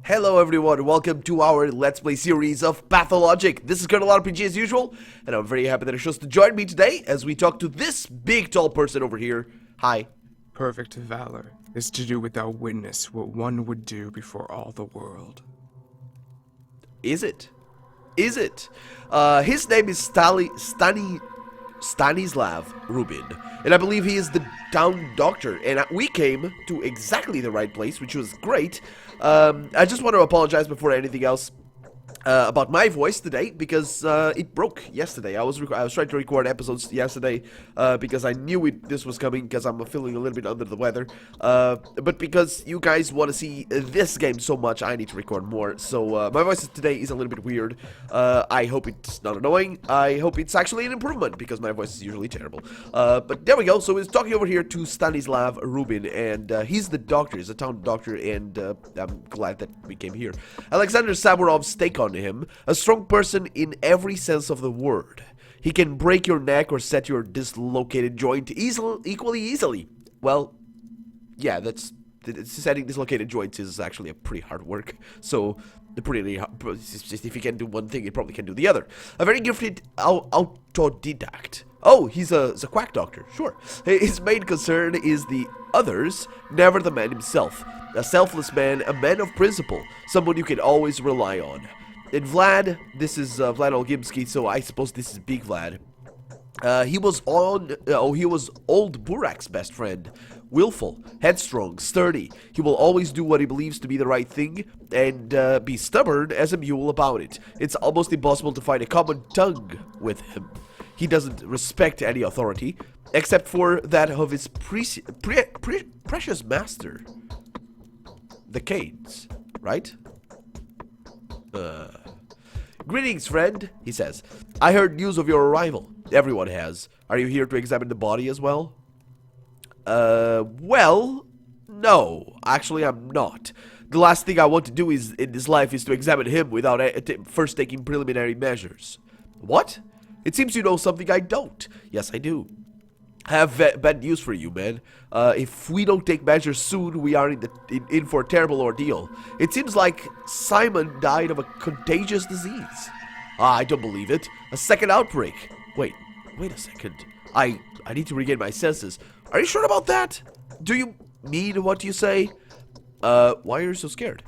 Hello everyone, welcome to our Let's Play series of Pathologic. This is Colonel RPG as usual, and I'm very happy that you chose to join me today as we talk to this big tall person over here. Hi. Perfect valor is to do without witness what one would do before all the world. Is it? Is it? His name is Stanislav Rubin, and I believe he is the town doctor, and we came to exactly the right place, which was great. I just want to apologize before anything else about my voice today, because it broke yesterday. I was trying to record episodes yesterday because I knew this was coming, because I'm feeling a little bit under the weather, but because you guys want to see this game so much, I need to record more. So my voice today is a little bit weird. I hope it's not annoying. I hope it's actually an improvement, because my voice is usually terrible. But there we go. So we're talking over here to Stanislav Rubin, and he's the doctor. He's a town doctor, and I'm glad that we came here. Alexander Saburov's take on him: a strong person in every sense of the word. He can break your neck or set your dislocated joint equally easily. Well, yeah, setting dislocated joints is actually a pretty hard work. So, if he can do one thing, he probably can do the other. A very gifted autodidact. Oh, he's a quack doctor, sure. His main concern is the others, never the man himself. A selfless man, a man of principle, someone you can always rely on. And Vlad, this is Vlad Olgimsky, so I suppose this is Big Vlad. He was old Burak's best friend. Willful, headstrong, sturdy. He will always do what he believes to be the right thing, and be stubborn as a mule about it. It's almost impossible to find a common tongue with him. He doesn't respect any authority, except for that of his precious master, the Canes, right? Greetings, friend, he says. I heard news of your arrival. Everyone has. Are you here to examine the body as well? Well, no. Actually, I'm not. The last thing I want to do in this life is to examine him without first taking preliminary measures. What? It seems you know something I don't. Yes, I do. I have bad news for you, man. If we don't take measures soon, we are in for a terrible ordeal. It seems like Simon died of a contagious disease. I don't believe it. A second outbreak. Wait a second. I need to regain my senses. Are you sure about that? Do you mean what you say? Why are you so scared?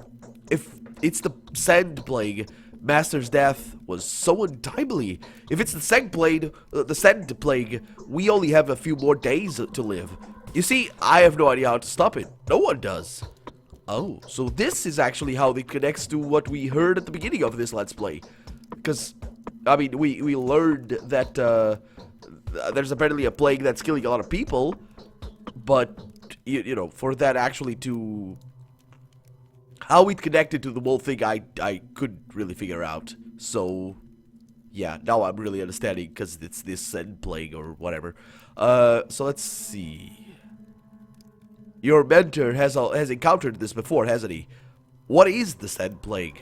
If it's the sand plague, Master's death was so untimely. If it's the sand plague, we only have a few more days to live. You see, I have no idea how to stop it. No one does. Oh, so this is actually how it connects to what we heard at the beginning of this Let's Play. Because, I mean, we learned that there's apparently a plague that's killing a lot of people, but, you know, for that actually to... How it connected to the whole thing, I couldn't really figure out. So, yeah, now I'm really understanding, because it's this sand plague or whatever. So let's see. Your mentor has encountered this before, hasn't he? What is the sand plague?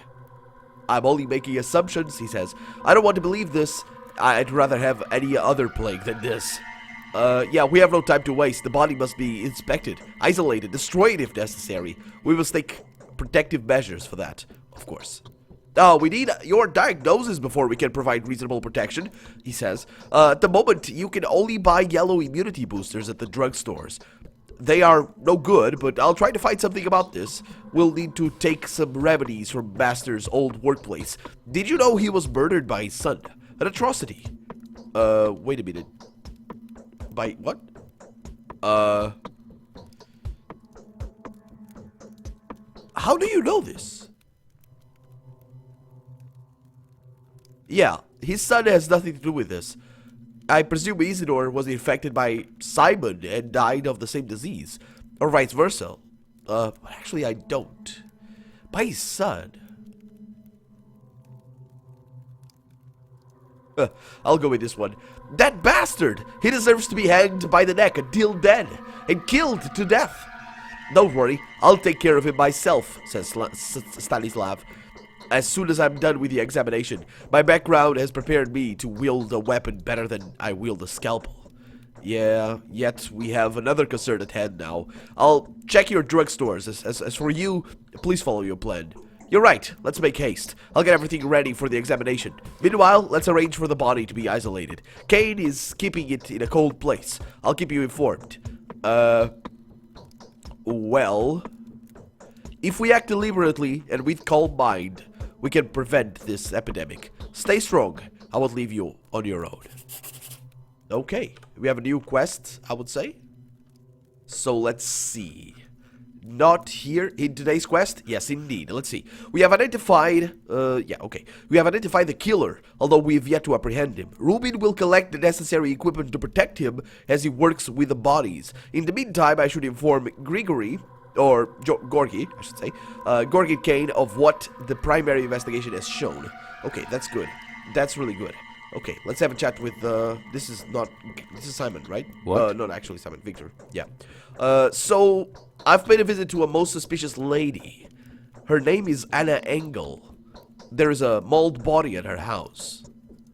I'm only making assumptions, he says. I don't want to believe this. I'd rather have any other plague than this. Yeah, we have no time to waste. The body must be inspected, isolated, destroyed if necessary. We must take protective measures for that, of course. Oh, we need your diagnosis before we can provide reasonable protection, he says. At the moment, you can only buy yellow immunity boosters at the drugstores. They are no good, but I'll try to find something about this. We'll need to take some remedies from Master's old workplace. Did you know he was murdered by his son? An atrocity. Wait a minute. By what? How do you know this? Yeah, his son has nothing to do with this. I presume Isidore was infected by Simon and died of the same disease. Or vice versa. But actually I don't. By his son. I'll go with this one. That bastard! He deserves to be hanged by the neck until dead. And killed to death. Don't worry, I'll take care of him myself, says Stanislav. As soon as I'm done with the examination, my background has prepared me to wield a weapon better than I wield a scalpel. Yeah, yet we have another concern at hand now. I'll check your drugstores. As for you, please follow your plan. You're right. Let's make haste. I'll get everything ready for the examination. Meanwhile, let's arrange for the body to be isolated. Kane is keeping it in a cold place. I'll keep you informed. Well, if we act deliberately and with calm mind, we can prevent this epidemic. Stay strong. I won't leave you on your own. Okay, we have a new quest, I would say. So let's see. Not here in today's quest? Yes, indeed. Let's see. We have identified... We have identified the killer, although we have yet to apprehend him. Rubin will collect the necessary equipment to protect him as he works with the bodies. In the meantime, I should inform Grigory, or Gorky, I should say, Gorky Kane of what the primary investigation has shown. Okay, that's good. That's really good. Okay, let's have a chat with, this is Simon, right? What? Not actually Simon, Victor. Yeah. So, I've paid a visit to a most suspicious lady. Her name is Ana Angel. There is a mauled body at her house.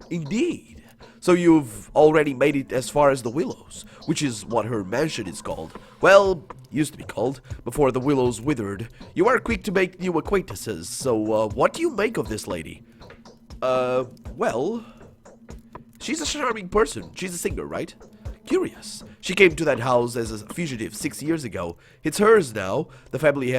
Indeed. So you've already made it as far as the Willows, which is what her mansion is called. Well, used to be called, before the Willows withered. You are quick to make new acquaintances, so, what do you make of this lady? Well... She's a charming person. She's a singer, right? Curious. She came to that house as a fugitive 6 years ago. It's hers now. The family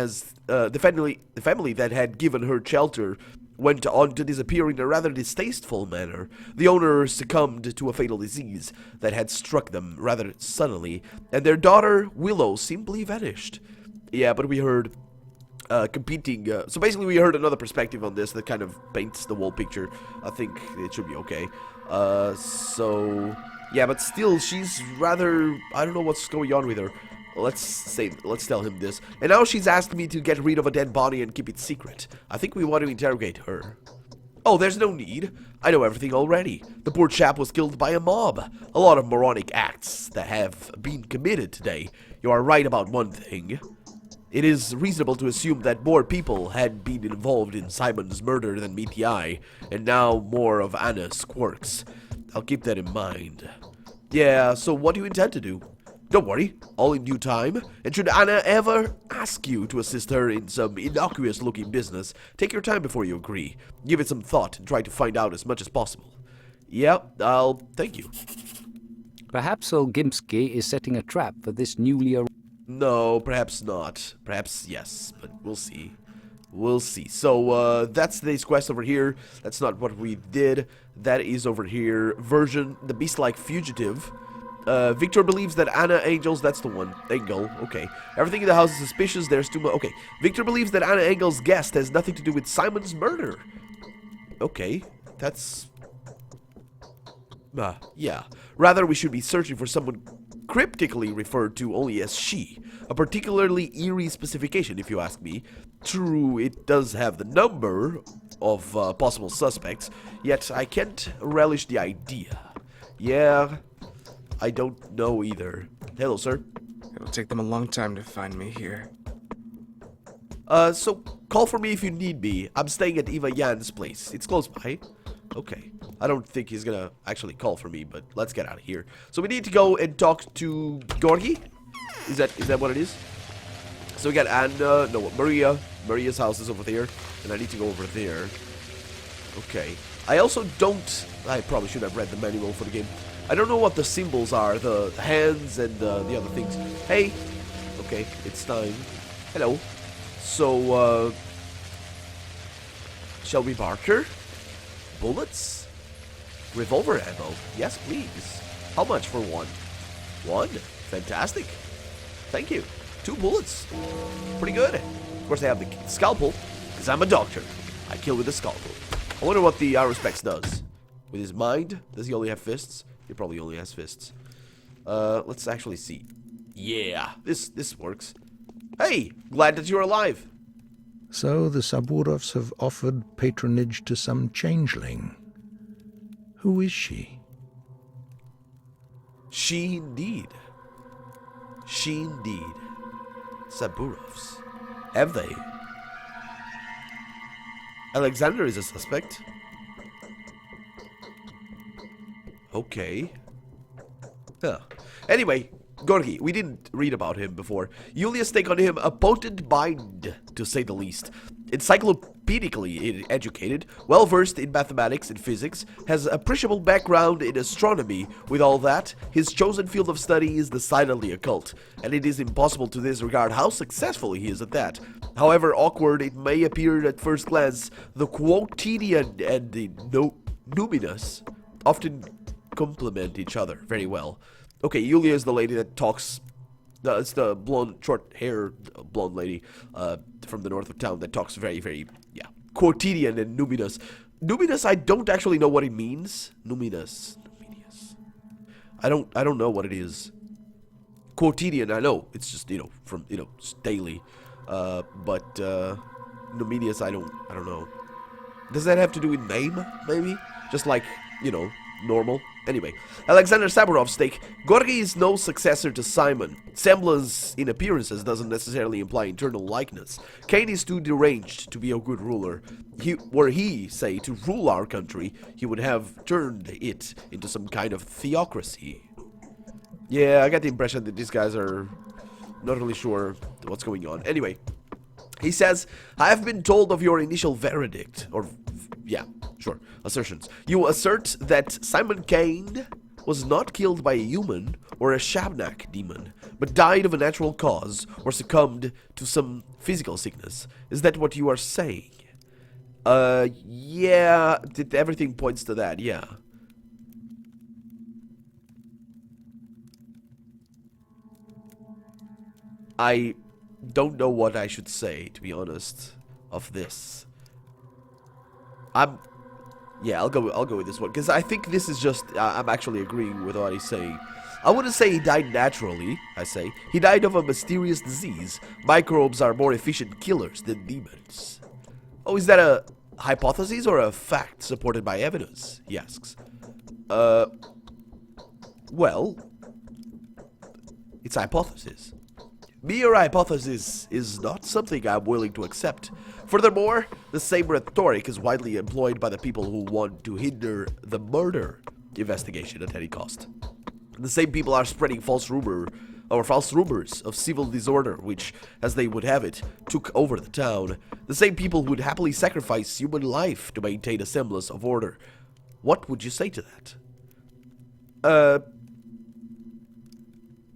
that had given her shelter went on to disappear in a rather distasteful manner. The owner succumbed to a fatal disease that had struck them rather suddenly, and their daughter, Willow, simply vanished. Yeah, but we heard competing... so basically we heard another perspective on this that kind of paints the whole picture. I think it should be okay. So... Yeah, but still, she's rather... I don't know what's going on with her. Let's tell him this. And now she's asked me to get rid of a dead body and keep it secret. I think we want to interrogate her. Oh, there's no need. I know everything already. The poor chap was killed by a mob. A lot of moronic acts that have been committed today. You are right about one thing. It is reasonable to assume that more people had been involved in Simon's murder than meet the eye, and now more of Anna's quirks. I'll keep that in mind. Yeah, so what do you intend to do? Don't worry, all in due time, and should Anna ever ask you to assist her in some innocuous-looking business, take your time before you agree. Give it some thought and try to find out as much as possible. Yeah, I'll thank you. Perhaps Olgimsky is setting a trap for this newly arrived... No, perhaps not. Perhaps yes, but we'll see. We'll see. So, that's today's quest over here. That's not what we did. That is over here. Version, the beast-like fugitive. Victor believes that Ana Angel's, that's the one. Angel, okay. Everything in the house is suspicious, there's too much. Okay. Victor believes that Ana Angel's guest has nothing to do with Simon's murder. Okay. That's... yeah. Rather, we should be searching for someone cryptically referred to only as she. A particularly eerie specification, if you ask me. True, it does have the number of possible suspects, yet I can't relish the idea. Yeah, I don't know either. Hello, sir. It'll take them a long time to find me here. So call for me if you need me. I'm staying at Eva Yan's place. It's close by. Okay. I don't think he's gonna actually call for me, but let's get out of here. So we need to go and talk to Gorky? Is that what it is? So we got Anna, no, Maria. Maria's house is over there, and I need to go over there. Okay. I also don't... I probably should have read the manual for the game. I don't know what the symbols are, the hands and the other things. Hey! Okay, it's time. Hello. So, shall we barter? Bullets? Revolver ammo? Yes, please. How much for one? One? Fantastic. Thank you. 2 bullets. Pretty good. Of course, I have the scalpel, because I'm a doctor. I kill with a scalpel. I wonder what the Aurospex does. With his mind? Does he only have fists? He probably only has fists. Let's actually see. Yeah, this works. Hey, glad that you're alive. So the Saburovs have offered patronage to some changeling. Who is she? She indeed. She indeed. Saburovs. Have they? Alexander is a suspect. Okay. Huh. Anyway, Gorky, we didn't read about him before. Julia's take on him, a potent bind, to say the least. encyclopedically educated, well-versed in mathematics and physics, has appreciable background in astronomy. With all that, his chosen field of study is decidedly occult, and it is impossible to disregard how successful he is at that. However awkward it may appear at first glance, the quotidian and the numinous often complement each other very well. Okay, Yulia is the lady that talks. It's the blonde, short-haired blonde lady from the north of town that talks very, very, yeah, quotidian and numinous. Numinous, I don't actually know what it means. Numinous. I don't know what it is. Quotidian, I know. It's just, from, just daily. But numinous, I don't know. Does that have to do with name, maybe? Just like, normal. Anyway, Alexander Saburov's take. Gorky is no successor to Simon. Semblance in appearances doesn't necessarily imply internal likeness. Cain is too deranged to be a good ruler. Were he, say, to rule our country, he would have turned it into some kind of theocracy. Yeah, I got the impression that these guys are not really sure what's going on. Anyway, he says, I have been told of your initial verdict, or, yeah, sure, assertions. You assert that Simon Cain was not killed by a human or a Shabnak demon, but died of a natural cause or succumbed to some physical sickness. Is that what you are saying? Yeah, everything points to that, yeah. I don't know what I should say, to be honest, of this. Yeah, I'll go with this one, because I think this is just, I'm actually agreeing with what he's saying. I wouldn't say he died naturally, I say. He died of a mysterious disease. Microbes are more efficient killers than demons. Oh, is that a hypothesis or a fact supported by evidence? He asks. Well, it's a hypothesis. Mere hypothesis is not something I'm willing to accept. Furthermore, the same rhetoric is widely employed by the people who want to hinder the murder investigation at any cost. The same people are spreading false rumors of civil disorder, which, as they would have it, took over the town. The same people would happily sacrifice human life to maintain a semblance of order. What would you say to that?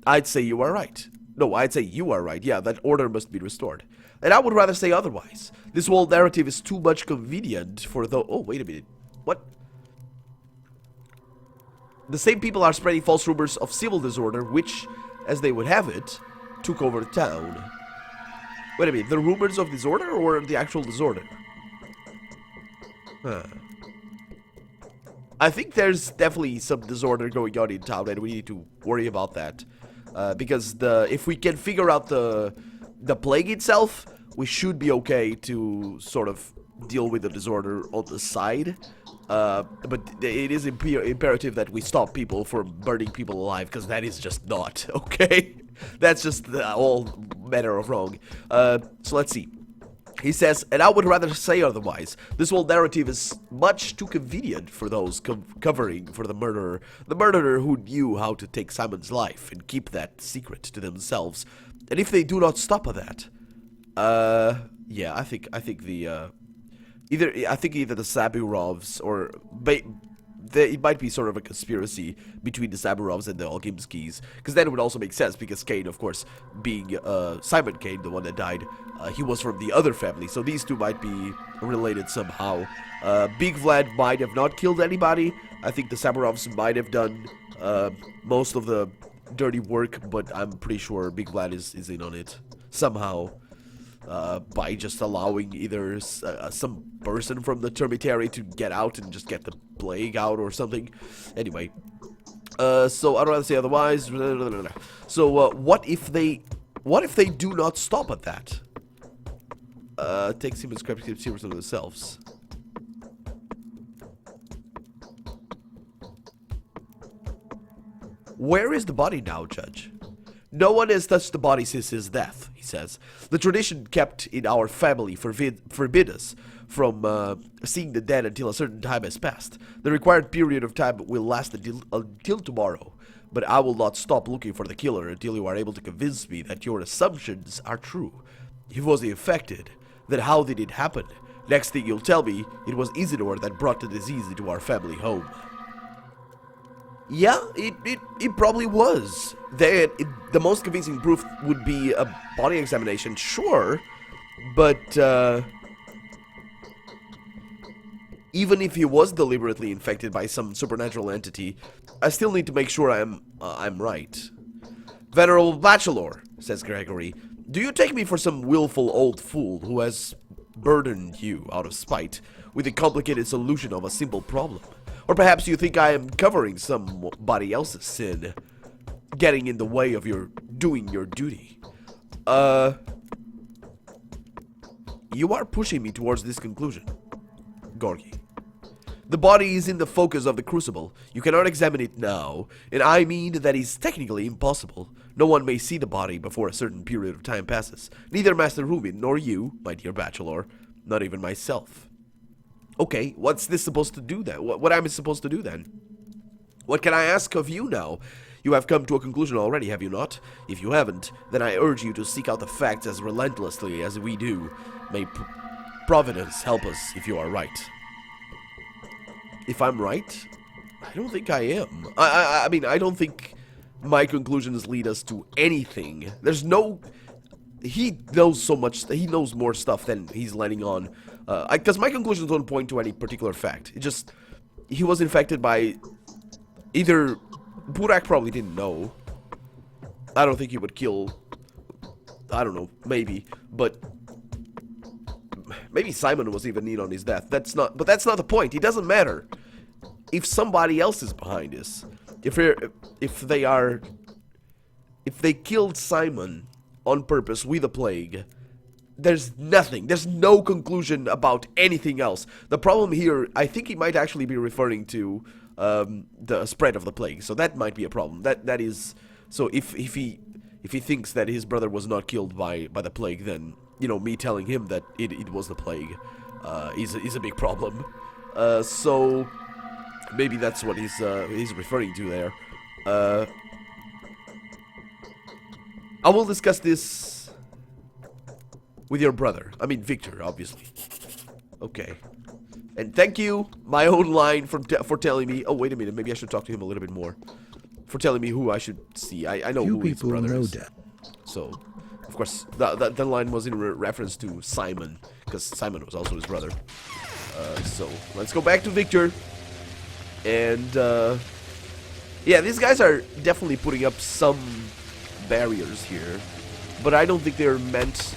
I'd say you are right. No, I'd say you are right. Yeah, that order must be restored. And I would rather say otherwise. This whole narrative is too much convenient for the... Oh, wait a minute. What? The same people are spreading false rumors of civil disorder, which, as they would have it, took over the town. Wait a minute. The rumors of disorder or the actual disorder? Huh. I think there's definitely some disorder going on in town, and we need to worry about that. Because if we can figure out the plague itself, we should be okay to sort of deal with the disorder on the side. But it is imperative that we stop people from burning people alive, because that is just not okay. That's just all matter of wrong. So let's see. He says, and I would rather say otherwise. This whole narrative is much too convenient for those covering for the murderer who knew how to take Simon's life and keep that secret to themselves. And if they do not stop at that, yeah, I think the either the Saburovs or it might be sort of a conspiracy between the Saburovs and the Olgimskis, because then it would also make sense, because Cain, of course, being Simon Cain, the one that died, he was from the other family, so these two might be related somehow. Big Vlad might have not killed anybody. I think the Saburovs might have done most of the dirty work, but I'm pretty sure Big Vlad is in on it somehow. By just allowing either some person from the termitary to get out and just get the plague out or something. Anyway, so I'd rather say otherwise. So what if they do not stop at that? Take Simon's scraps, keep secrets to themselves. Where is the body now, Judge? No one has touched the body since his death, he says. The tradition kept in our family forbid us from seeing the dead until a certain time has passed. The required period of time will last until tomorrow, but I will not stop looking for the killer until you are able to convince me that your assumptions are true. He was infected. Then how did it happen? Next thing you'll tell me, it was Isidore that brought the disease into our family home. Yeah, it probably was. The most convincing proof would be a body examination, sure. But, even if he was deliberately infected by some supernatural entity, I still need to make sure I'm right. Venerable Bachelor, says Gregory, do you take me for some willful old fool who has burdened you, out of spite, with the complicated solution of a simple problem? Or perhaps you think I am covering somebody else's sin, getting in the way of your doing your duty? You are pushing me towards this conclusion, Gorky. The body is in the focus of the crucible. You cannot examine it now, and I mean that is technically impossible. No one may see the body before a certain period of time passes. Neither Master Rubin nor you, my dear Bachelor, not even myself. Okay, what's this supposed to do then? What am I supposed to do then? What can I ask of you now? You have come to a conclusion already, have you not? If you haven't, then I urge you to seek out the facts as relentlessly as we do. May Providence help us if you are right. If I'm right? I don't think I am. I mean, I don't think my conclusions lead us to anything. There's no... He knows so much... He knows more stuff than he's letting on. Because my conclusions don't point to any particular fact. It just... He was infected by... Either... Burak probably didn't know. I don't think he would kill... I don't know. Maybe. But... Maybe Simon was even in on his death. But that's not the point. It doesn't matter. If somebody else is behind this, if they killed Simon on purpose with a plague, there's nothing. There's no conclusion about anything else. The problem here, I think he might actually be referring to the spread of the plague. So that might be a problem. That is. So if he thinks that his brother was not killed by the plague, then, you know, me telling him that it was the plague is a big problem. So maybe that's what he's referring to there. I will discuss this with your brother. I mean, Victor, obviously. Okay. And thank you, my own line, for telling me. Oh, wait a minute. Maybe I should talk to him a little bit more. For telling me who I should see. I know who his brother is. So, of course, the line was in reference to Simon, because Simon was also his brother. So, let's go back to Victor. And, yeah, these guys are definitely putting up some barriers here. But I don't think they're meant,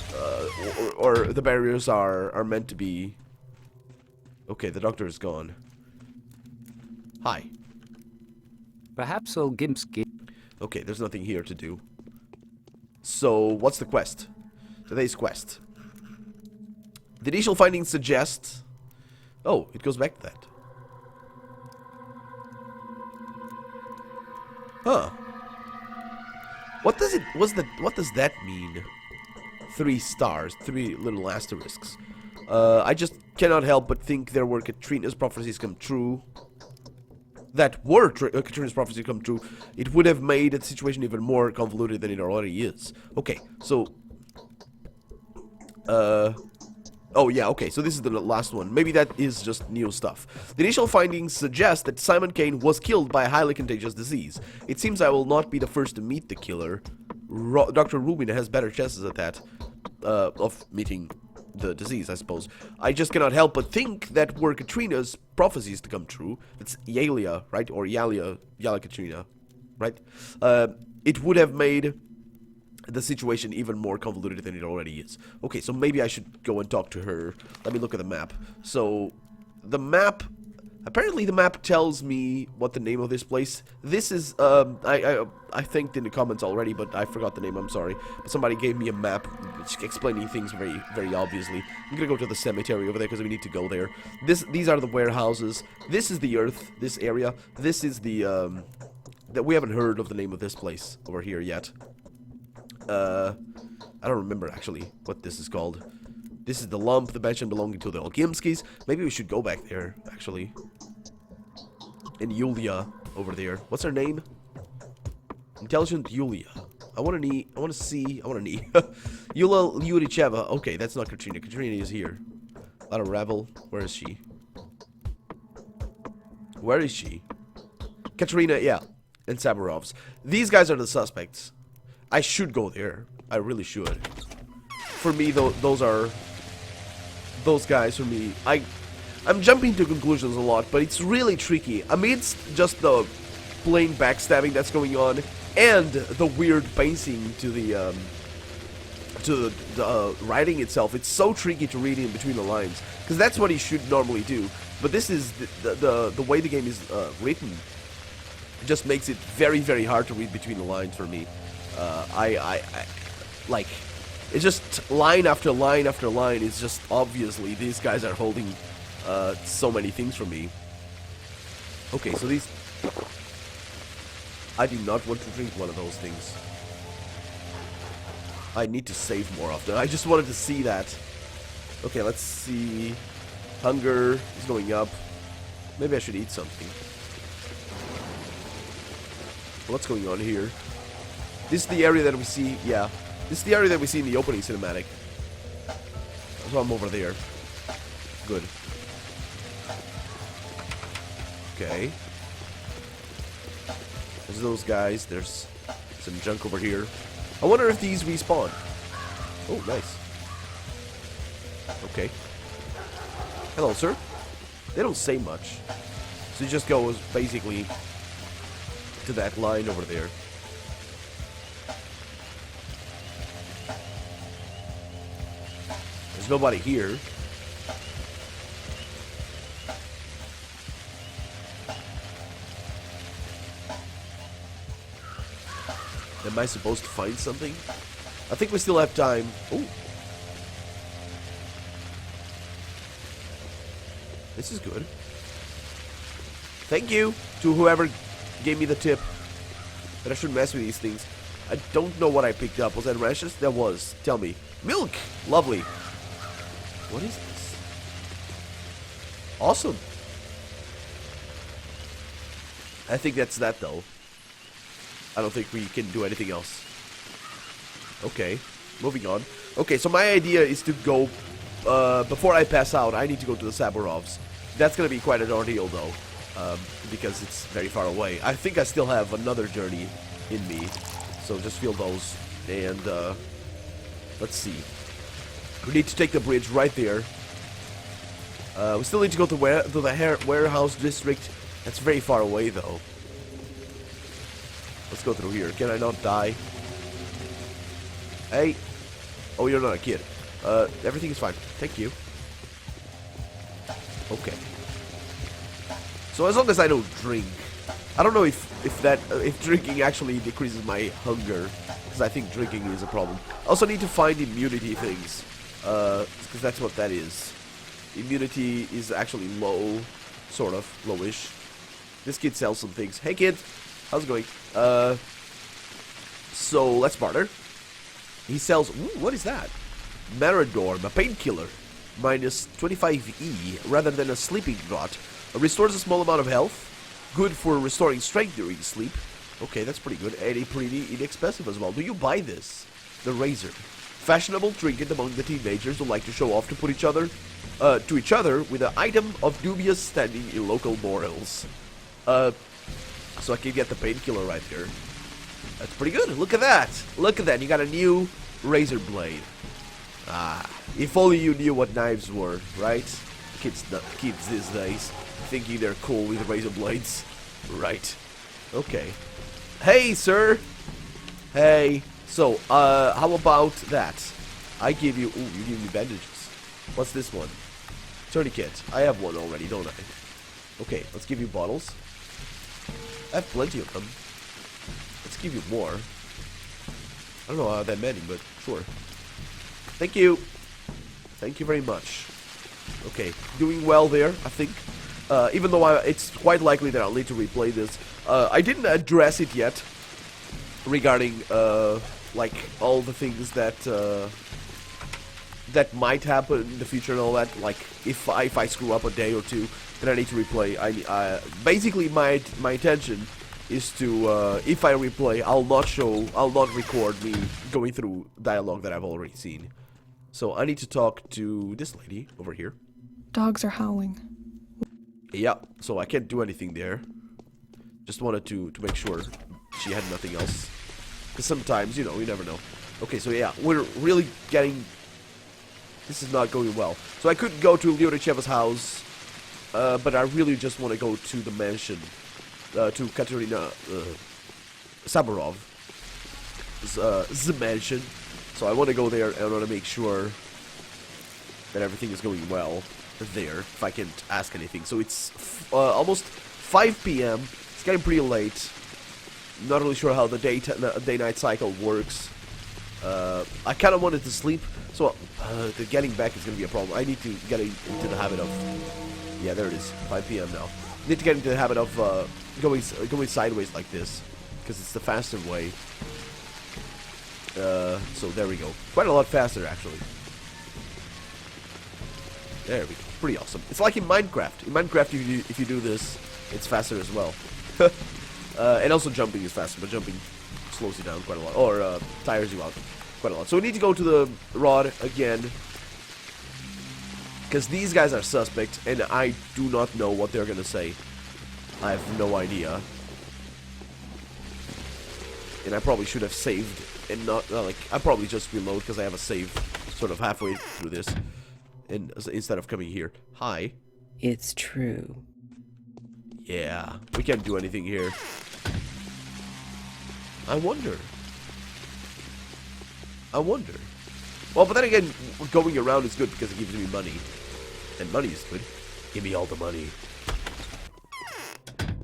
or the barriers are meant to be... Okay, the doctor is gone. Hi. Perhaps old Gimski... Okay, there's nothing here to do. So, what's the quest? Today's quest. The initial findings suggest... Oh, it goes back to that. Huh. What does that mean? 3 stars, 3 little asterisks. I just cannot help but think there were Katrina's prophecies come true. Katrina's prophecies come true. It would have made the situation even more convoluted than it already is. Okay, so... Oh, yeah, okay, so this is the last one. Maybe that is just new stuff. The initial findings suggest that Simon Kane was killed by a highly contagious disease. It seems I will not be the first to meet the killer. Dr. Rubin has better chances at that, of meeting the disease, I suppose. I just cannot help but think that were Katrina's prophecies to come true, it's Yalia, right? Or Yala Katrina, right? It would have made the situation even more convoluted than it already is. Okay, so maybe I should go and talk to her. Let me look at the map. So, the map... Apparently the map tells me what the name of this place... This is, I thanked in the comments already, but I forgot the name, I'm sorry. But somebody gave me a map explaining things very, very obviously. I'm gonna go to the cemetery over there because we need to go there. These are the warehouses. This is the earth, this area. This is the, that we haven't heard of the name of this place over here yet. I don't remember actually what this is called. This is the lump, the mansion belonging to the Olgimskis. Maybe we should go back there, actually. And Yulia over there. What's her name? Intelligent Yulia. I want to knee. I want to see. I want to knee. Yula Yuricheva. Okay, that's not Katrina. Katrina is here. A lot of rebel. Where is she? Where is she? Katrina, yeah. And Saburovs. These guys are the suspects. I should go there. I really should. For me, those are... Those guys, for me. I'm jumping to conclusions a lot, but it's really tricky. Amidst just the plain backstabbing that's going on, and the weird pacing to the writing itself, it's so tricky to read in between the lines, because that's what you should normally do. But this is the way the game is written. It just makes it very, very hard to read between the lines for me. I like, it's just line after line after line. It's just obviously these guys are holding so many things from me. Okay, so these... I do not want to drink one of those things. I need to save more often. I just wanted to see that. Okay, let's see. Hunger is going up. Maybe I should eat something. What's going on here? This is the area that we see, yeah. This is the area that we see in the opening cinematic. So I'm over there. Good. Okay. There's those guys. There's some junk over here. I wonder if these respawn. Oh, nice. Okay. Hello, sir. They don't say much. So you just go basically to that line over there. There's nobody here. Am I supposed to find something? I think we still have time. Oh. This is good. Thank you to whoever gave me the tip that I shouldn't mess with these things. I don't know what I picked up. Was that rashes? That was. Tell me. Milk! Lovely. What is this? Awesome. I think that's that, though. I don't think we can do anything else. Okay. Moving on. Okay, so my idea is to go... before I pass out, I need to go to the Saburovs. That's going to be quite an ordeal, though. Because it's very far away. I think I still have another journey in me. So just feel those. And, let's see. We need to take the bridge right there. We still need to go to the warehouse district. That's very far away, though. Let's go through here. Can I not die? Hey. Oh, you're not a kid. Everything is fine. Thank you. Okay. So as long as I don't drink, I don't know if drinking actually decreases my hunger, because I think drinking is a problem. I also need to find immunity things, because that's what that is. Immunity is actually low, sort of lowish. This kid sells some things. Hey kid, how's it going? So let's barter. He sells. Ooh, what is that? Maradorm, a painkiller, minus 25E rather than a sleeping draught. Restores a small amount of health. Good for restoring strength during sleep. Okay, that's pretty good. And pretty inexpensive as well. Do you buy this? The Razor. Fashionable trinket among the teenagers who like to show off to each other with an item of dubious standing in local morals. So I can get the painkiller right there. That's pretty good. Look at that. Look at that. You got a new razor blade. Ah, if only you knew what knives were, right? Kids these days thinking they're cool with razor blades. Right. Okay. Hey, sir. Hey. So, how about that? I give you... Ooh, you give me bandages. What's this one? Tourniquet. I have one already, don't I? Okay, let's give you bottles. I have plenty of them. Let's give you more. I don't know how that many, but sure. Thank you. Thank you very much. Okay, doing well there, I think. Even though it's quite likely that I'll need to replay this. I didn't address it yet regarding like all the things that that might happen in the future and all that. Like if I screw up a day or two, then I need to replay. Basically my intention is to, if I replay, I'll not record me going through dialogue that I've already seen. So I need to talk to this lady over here. Dogs are howling. Yeah, so I can't do anything there. Just wanted to make sure she had nothing else. Because sometimes, you know, you never know. Okay, so yeah, we're really getting... This is not going well. So I could go to Lyoricheva's house, but I really just want to go to the mansion. To Katerina Saburov's the mansion. So I want to go there and I want to make sure that everything is going well there, if I can't ask anything. So it's almost 5 p.m. It's getting pretty late. Not really sure how the day-night cycle works. I kind of wanted to sleep, so the getting back is going to be a problem. I need to get into the habit of... Yeah, there it is. 5 p.m. now. Need to get into the habit of going sideways like this, because it's the faster way. So there we go. Quite a lot faster, actually. There we go. Pretty awesome. It's like in Minecraft. In Minecraft, if you do this, it's faster as well. And also jumping is faster, but jumping slows you down quite a lot, or tires you out quite a lot. So we need to go to the rod again, because these guys are suspect, and I do not know what they're gonna say. I have no idea. And I probably should have saved, and not, like, I probably just reload, because I have a save sort of halfway through this, and instead of coming here. Hi. It's true. Yeah, we can't do anything here. I wonder. Well, but then again, going around is good because it gives me money. And money is good. Give me all the money.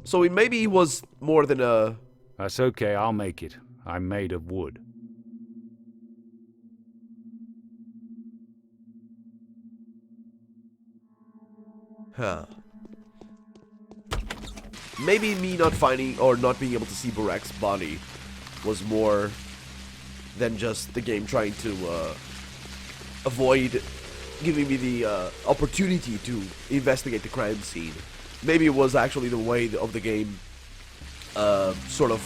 So maybe he was more than a... That's okay, I'll make it. I'm made of wood. Huh. Maybe me not finding or not being able to see Burak's body was more than just the game trying to avoid giving me the opportunity to investigate the crime scene. Maybe it was actually the way of the game sort of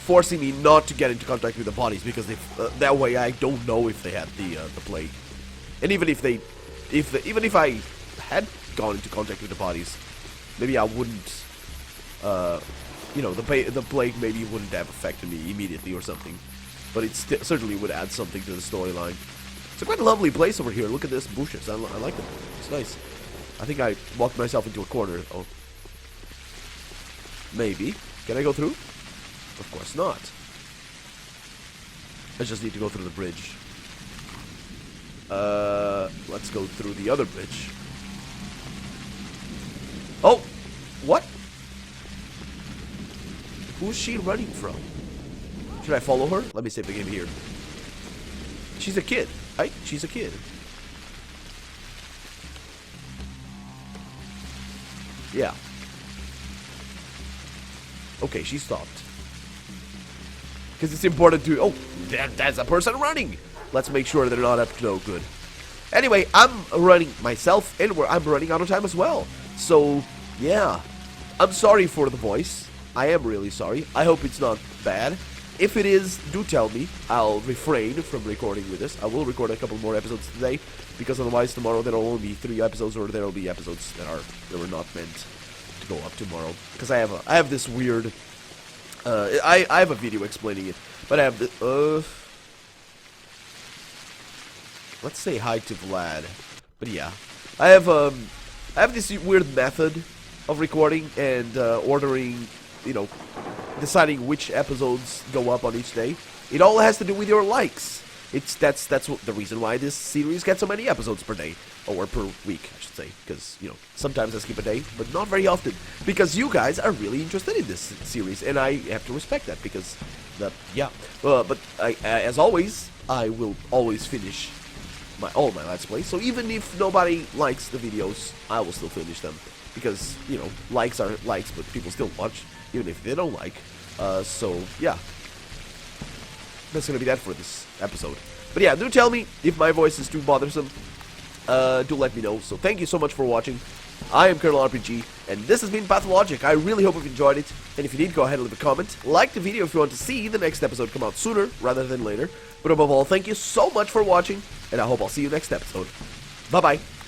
forcing me not to get into contact with the bodies, because that way I don't know if they had the plague. And even if I had gone into contact with the bodies, maybe I wouldn't, you know, the plague maybe wouldn't have affected me immediately or something. But it certainly would add something to the storyline. It's a quite lovely place over here. Look at this bushes. I like them. It's nice. I think I walked myself into a corner. Oh. Maybe. Can I go through? Of course not. I just need to go through the bridge. Let's go through the other bridge. Oh! What? Who's she running from? Should I follow her? Let me save the game here. She's a kid, right? She's a kid. Yeah. Okay, she stopped. Because it's important to... Oh, that's a person running! Let's make sure they're not up to no good. Anyway, I'm running myself, and I'm running out of time as well. So, yeah. I'm sorry for the voice. I am really sorry. I hope it's not bad. If it is, do tell me. I'll refrain from recording with this. I will record a couple more episodes today, because otherwise tomorrow there will only be 3 episodes, or there will be episodes that were not meant to go up tomorrow. Because I have this weird... I have a video explaining it, but I have the... Let's say hi to Vlad. But yeah, I have this weird method of recording and ordering, you know, deciding which episodes go up on each day. It all has to do with your likes. That's what the reason why this series gets so many episodes per day, or per week, I should say. Because, you know, sometimes I skip a day, but not very often, because you guys are really interested in this series, and I have to respect that, because yeah. But as always, I will always finish all my Let's Plays. So even if nobody likes the videos, I will still finish them, because, you know, likes are likes, but people still watch even if they don't like. So yeah, that's gonna be that for this episode. But yeah, do tell me if my voice is too bothersome. Do let me know. So thank you so much for watching. I am Colonel RPG, and this has been Pathologic. I really hope you've enjoyed it, and if you did, go ahead and leave a comment. Like the video if you want to see the next episode come out sooner rather than later. But above all, thank you so much for watching, and I hope I'll see you next episode. Bye-bye.